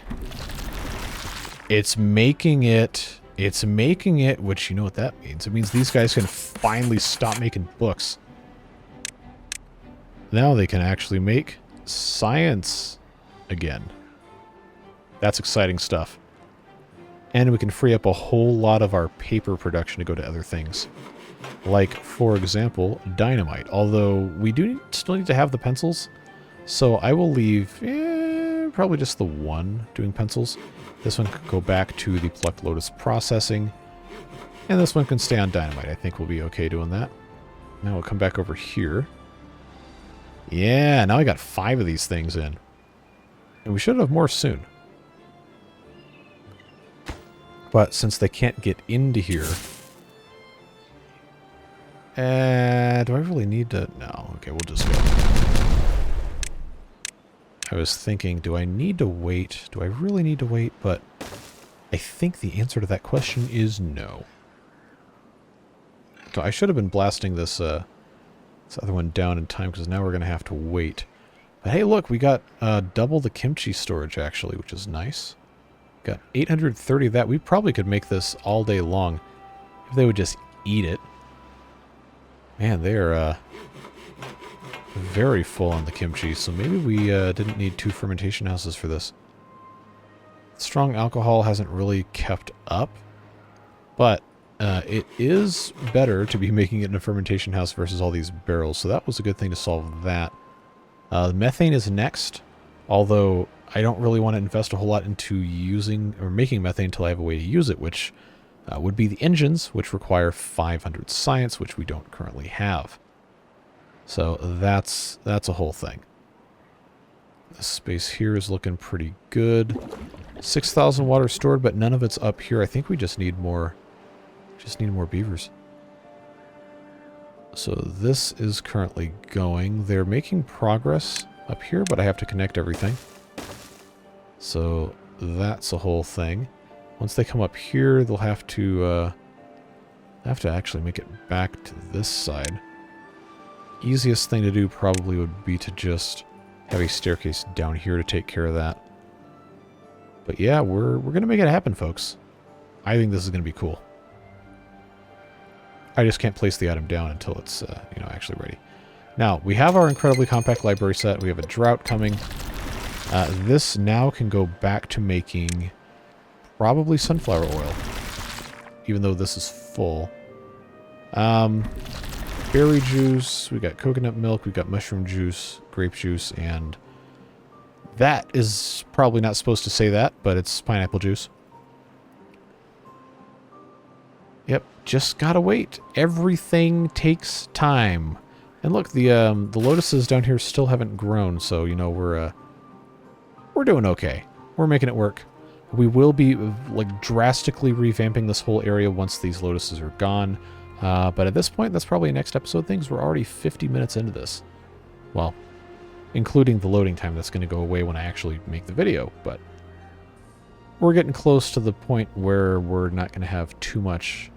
It's making it. It's making it, which you know what that means. It means these guys can finally stop making books. Now they can actually make science again. That's exciting stuff. And we can free up a whole lot of our paper production to go to other things. Like, for example, dynamite. Although, we do still need to have the pencils. So I will leave probably just the one doing pencils. This one could go back to the Plucked Lotus processing. And this one can stay on dynamite. I think we'll be okay doing that. Now we'll come back over here. Yeah, now I got 5 of these things in. And we should have more soon. But since they can't get into here... do I really need to... No, okay, we'll just go. I was thinking, do I need to wait? Do I really need to wait? But I think the answer to that question is no. So I should have been blasting this, this other one down in time, because now we're going to have to wait. But hey, look, we got double the kimchi storage, actually, which is nice. Got 830 of that. We probably could make this all day long if they would just eat it. Man, they are very full on the kimchi, so maybe we didn't need 2 fermentation houses for this. Strong alcohol hasn't really kept up, but it is better to be making it in a fermentation house versus all these barrels, so that was a good thing to solve that. Methane is next, although I don't really want to invest a whole lot into using or making methane until I have a way to use it, which would be the engines, which require 500 science, which we don't currently have. So that's a whole thing. The space here is looking pretty good. 6,000 water stored, but none of it's up here. I think we just need more beavers. So this is currently going. They're making progress up here, but I have to connect everything. So that's a whole thing. Once they come up here, they'll have to actually make it back to this side. Easiest thing to do probably would be to just have a staircase down here to take care of that. But yeah, we're going to make it happen, folks. I think this is going to be cool. I just can't place the item down until it's actually ready. Now, we have our incredibly compact library set. We have a drought coming. This now can go back to making probably sunflower oil, even though this is full. Berry juice, we got coconut milk, we got mushroom juice, grape juice, and that is probably not supposed to say that, but it's pineapple juice. Yep, just gotta wait. Everything takes time. And look, the lotuses down here still haven't grown, so we're doing okay. We're making it work. We will be like drastically revamping this whole area once these lotuses are gone. But at this point, that's probably a next episode thing, 'cause we're already 50 minutes into this. Well, including the loading time that's going to go away when I actually make the video, but we're getting close to the point where we're not going to have too much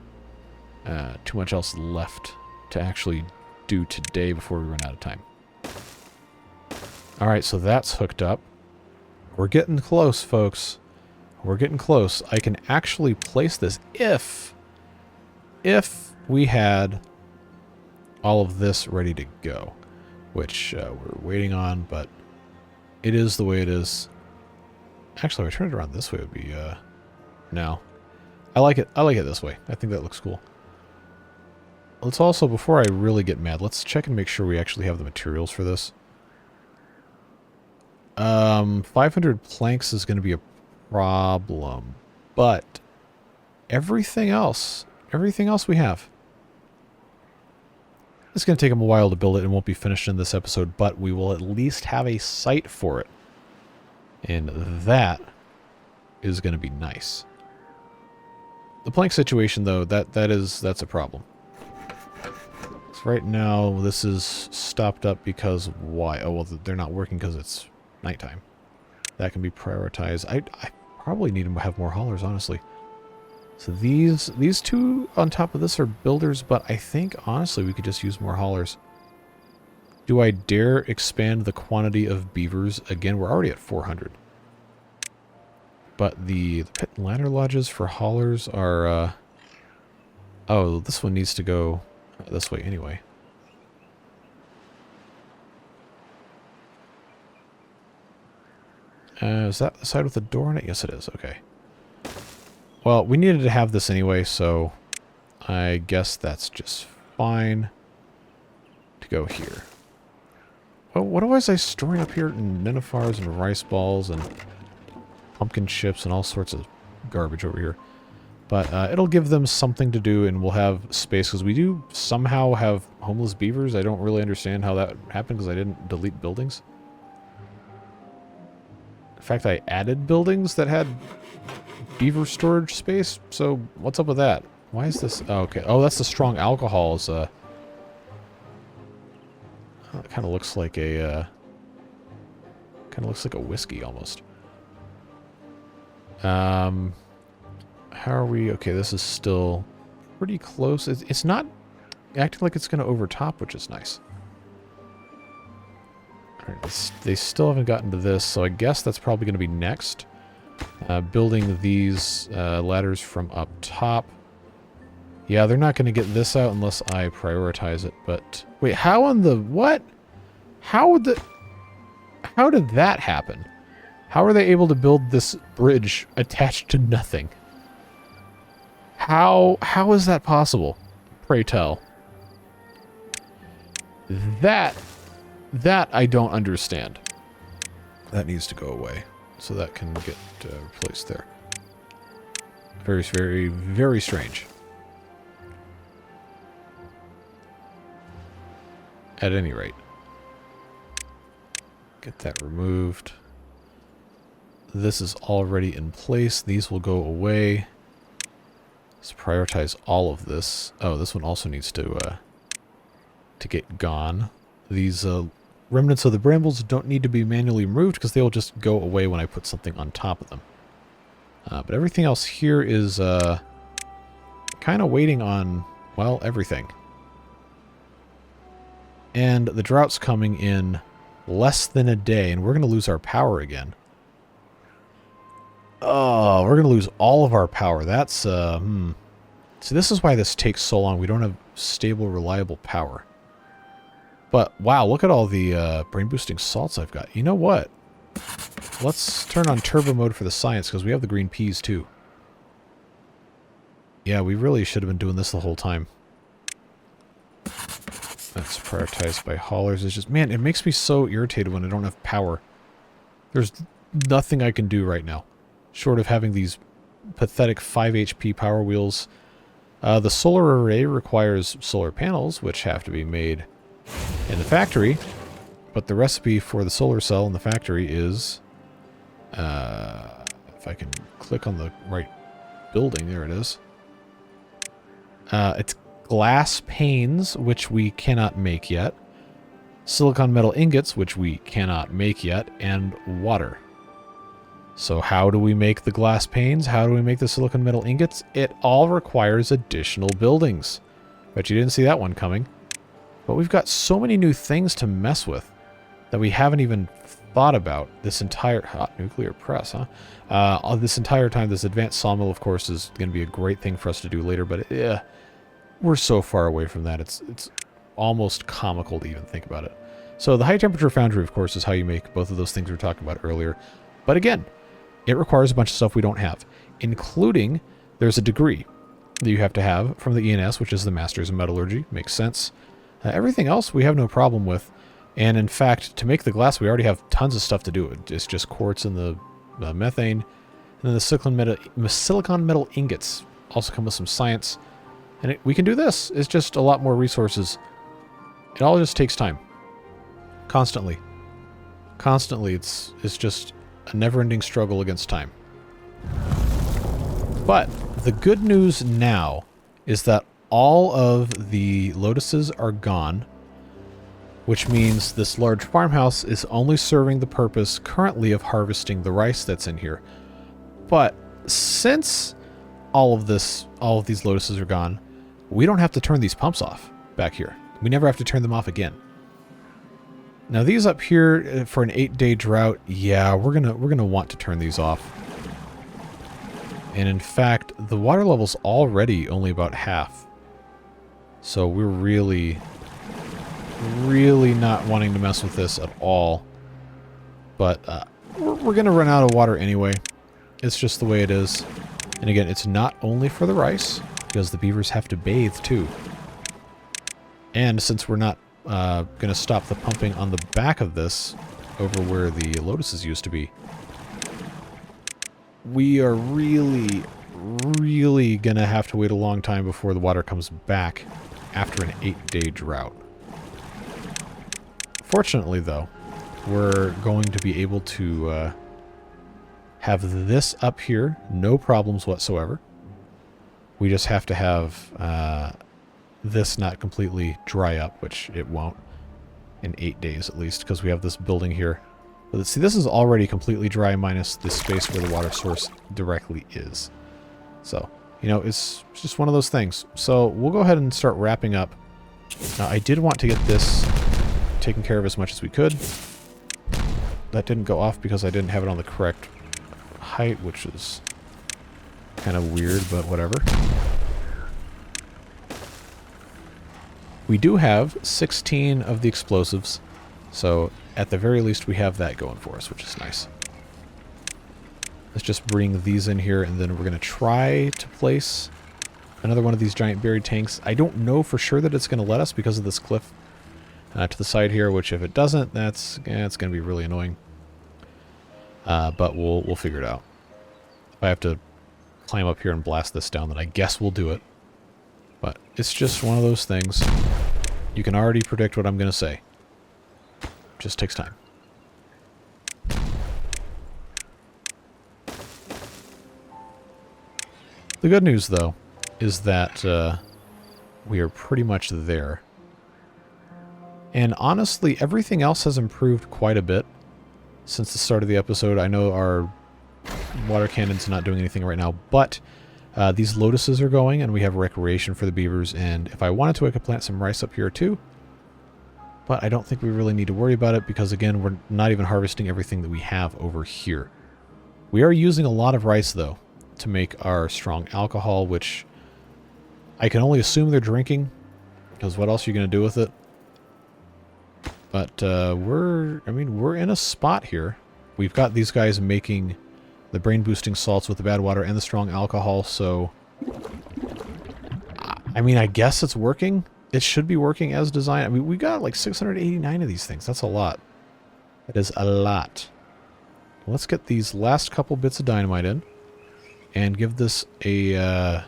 else left to actually do today before we run out of time. Alright, so that's hooked up. We're getting close, folks. We're getting close. I can actually place this if we had all of this ready to go, which we're waiting on, but it is the way it is. Actually, if I turn it around this way, it would be, no. I like it this way. I think that looks cool. Let's also, before I really get mad, let's check and make sure we actually have the materials for this. 500 planks is going to be a problem, but everything else we have. It's going to take them a while to build it and won't be finished in this episode, but we will at least have a site for it. And that is going to be nice. The plank situation, though, that's a problem. So right now, this is stopped up because why? Oh, well, they're not working because it's nighttime. That can be prioritized. I probably need to have more haulers, honestly. So these two on top of this are builders, but I think, honestly, we could just use more haulers. Do I dare expand the quantity of beavers? Again, we're already at 400. But the pit and ladder lodges for haulers are... oh, this one needs to go this way anyway. Is that the side with the door in it? Yes, it is. Okay. Well, we needed to have this anyway, so I guess that's just fine to go here. Oh, what was I storing up here? Nenuphars and rice balls and pumpkin chips and all sorts of garbage over here. But it'll give them something to do, and we'll have space, because we do somehow have homeless beavers. I don't really understand how that happened, because I didn't delete buildings. In fact, I added buildings that had beaver storage space, so what's up with that? Why is this? Oh, okay. Oh, that's the strong alcohols. It kind of looks like a whiskey almost. How are we? Okay, this is still pretty close. It's not acting like it's going to overtop, which is nice. All right, they still haven't gotten to this, so I guess that's probably going to be next. Building these ladders from up top. Yeah, they're not going to get this out unless I prioritize it, but... Wait, how on the... What? How did that happen? How are they able to build this bridge attached to nothing? How is that possible? Pray tell. That I don't understand. That needs to go away. So that can get replaced there. Very, very, very strange. At any rate. Get that removed. This is already in place. These will go away. Let's prioritize all of this. Oh, this one also needs to get gone. These remnants of the brambles don't need to be manually removed because they will just go away when I put something on top of them. But everything else here is kind of waiting on, well, everything. And the drought's coming in less than a day, and we're going to lose our power again. Oh, we're going to lose all of our power. That's, So this is why this takes so long. We don't have stable, reliable power. But, wow, look at all the brain-boosting salts I've got. You know what? Let's turn on turbo mode for the science, because we have the green peas, too. Yeah, we really should have been doing this the whole time. That's prioritized by haulers. It's just, man, it makes me so irritated when I don't have power. There's nothing I can do right now, short of having these pathetic 5 HP power wheels. The solar array requires solar panels, which have to be made in the factory, but the recipe for the solar cell in the factory is, if I can click on the right building, there it is. It's glass panes, which we cannot make yet, silicon metal ingots, which we cannot make yet, and water. So how do we make the glass panes? How do we make the silicon metal ingots? It all requires additional buildings. Bet you didn't see that one coming. But we've got so many new things to mess with that we haven't even thought about this entire... Hot nuclear press, huh? This entire time, this advanced sawmill, of course, is going to be a great thing for us to do later, but we're so far away from that. It's almost comical to even think about it. So the high temperature foundry, of course, is how you make both of those things we were talking about earlier. But again, it requires a bunch of stuff we don't have, including there's a degree that you have to have from the ENS, which is the Masters in Metallurgy. Makes sense. Everything else we have no problem with. And in fact, to make the glass, we already have tons of stuff to do. It's just quartz and the methane. And then the silicon metal ingots also come with some science. And we can do this. It's just a lot more resources. It all just takes time. Constantly. Constantly, it's just a never-ending struggle against time. But the good news now is that all of the lotuses are gone, which means this large farmhouse is only serving the purpose currently of harvesting the rice that's in here. But since all of these lotuses are gone, we don't have to turn these pumps off back here. We never have to turn them off again. Now these up here for an 8-day drought, yeah, we're gonna want to turn these off. And in fact, the water level's already only about half. So we're really not wanting to mess with this at all. But we're gonna run out of water anyway. It's just the way it is. And again, it's not only for the rice, because the beavers have to bathe too. And since we're not gonna stop the pumping on the back of this, over where the lotuses used to be, we are really really going to have to wait a long time before the water comes back after an 8-day drought. Fortunately, though, we're going to be able to have this up here, no problems whatsoever. We just have to have this not completely dry up, which it won't in 8 days at least, because we have this building here. But see, this is already completely dry minus the space where the water source directly is. So, you know, it's just one of those things. So we'll go ahead and start wrapping up. Now, I did want to get this taken care of as much as we could. That didn't go off because I didn't have it on the correct height, which is kind of weird, but whatever. We do have 16 of the explosives, so at the very least we have that going for us, which is nice. Let's just bring these in here, and then we're going to try to place another one of these giant buried tanks. I don't know for sure that it's going to let us because of this cliff to the side here, which if it doesn't, it's going to be really annoying. But we'll figure it out. If I have to climb up here and blast this down, then I guess we'll do it. But it's just one of those things. You can already predict what I'm going to say. Just takes time. The good news, though, is that we are pretty much there. And honestly, everything else has improved quite a bit since the start of the episode. I know our water cannon's not doing anything right now, but these lotuses are going, and we have recreation for the beavers. And if I wanted to, I could plant some rice up here too. But I don't think we really need to worry about it because, again, we're not even harvesting everything that we have over here. We are using a lot of rice, though, to make our strong alcohol, which I can only assume they're drinking, because what else are you going to do with it? But we're in a spot here. We've got these guys making the brain-boosting salts with the bad water and the strong alcohol, so I mean, I guess it's working. It should be working as designed. I mean, we got like 689 of these things. That's a lot. That is a lot. Let's get these last couple bits of dynamite in and give this a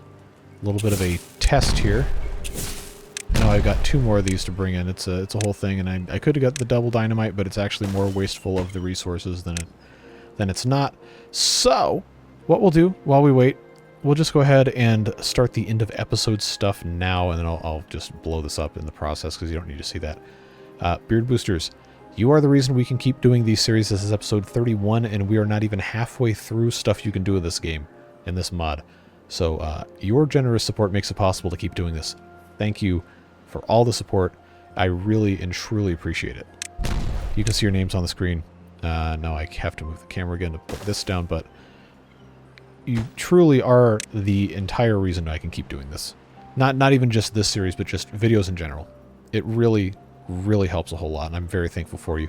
little bit of a test here. Now I've got 2 more of these to bring in. It's a whole thing, and I could have got the double dynamite, but it's actually more wasteful of the resources than it's not. So, what we'll do while we wait, we'll just go ahead and start the end of episode stuff now, and then I'll just blow this up in the process because you don't need to see that. Beard Boosters, you are the reason we can keep doing these series. This is episode 31, and we are not even halfway through stuff you can do in this game, in this mod. So, your generous support makes it possible to keep doing this. Thank you for all the support. I really and truly appreciate it. You can see your names on the screen. Now I have to move the camera again to put this down, but you truly are the entire reason I can keep doing this. Not even just this series, but just videos in general. It really, really helps a whole lot, and I'm very thankful for you.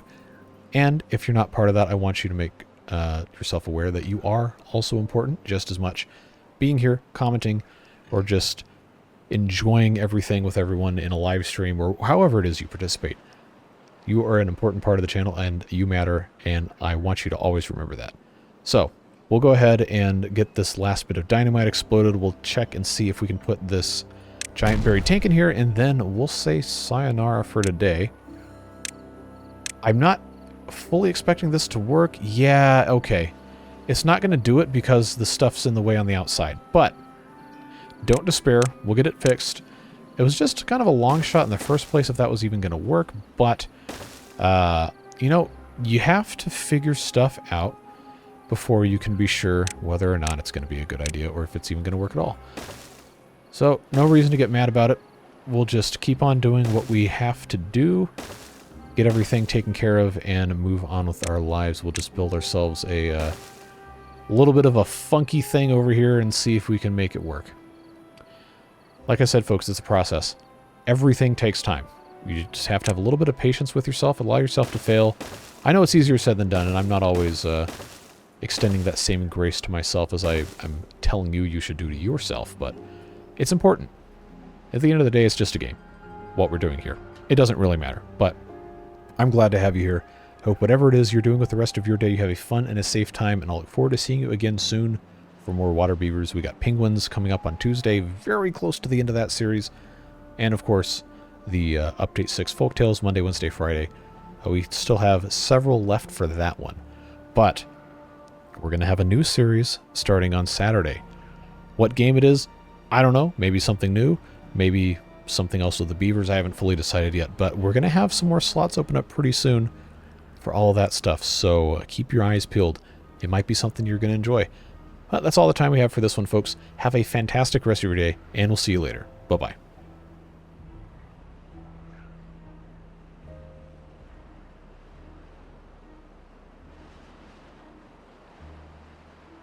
And if you're not part of that, I want you to make yourself aware that you are also important just as much. Being here, commenting, or just enjoying everything with everyone in a live stream, or however it is you participate. You are an important part of the channel, and you matter, and I want you to always remember that. So, we'll go ahead and get this last bit of dynamite exploded. We'll check and see if we can put this giant buried tank in here, and then we'll say sayonara for today. I'm not fully expecting this to work. Yeah, okay. It's not going to do it because the stuff's in the way on the outside, but don't despair. We'll get it fixed. It was just kind of a long shot in the first place if that was even going to work, but, you know, you have to figure stuff out before you can be sure whether or not it's going to be a good idea or if it's even going to work at all. So, no reason to get mad about it. We'll just keep on doing what we have to do, get everything taken care of, and move on with our lives. We'll just build ourselves a little bit of a funky thing over here and see if we can make it work. Like I said, folks, it's a process. Everything takes time. You just have to have a little bit of patience with yourself, allow yourself to fail. I know it's easier said than done, and I'm not always extending that same grace to myself as I'm telling you should do to yourself, but it's important. At the end of the day, it's just a game, what we're doing here. It doesn't really matter, but I'm glad to have you here. Hope whatever it is you're doing with the rest of your day, you have a fun and a safe time, and I'll look forward to seeing you again soon. for more water beavers. We got penguins coming up on Tuesday, very close to the end of that series. And of course, the Update 6 Folktales, Monday, Wednesday, Friday. We still have several left for that one. But we're going to have a new series starting on Saturday. What game it is, I don't know. Maybe something new. Maybe something else with the beavers. I haven't fully decided yet. But we're going to have some more slots open up pretty soon for all of that stuff. So keep your eyes peeled. It might be something you're going to enjoy. That's all the time we have for this one, folks. Have a fantastic rest of your day, and we'll see you later. Bye-bye.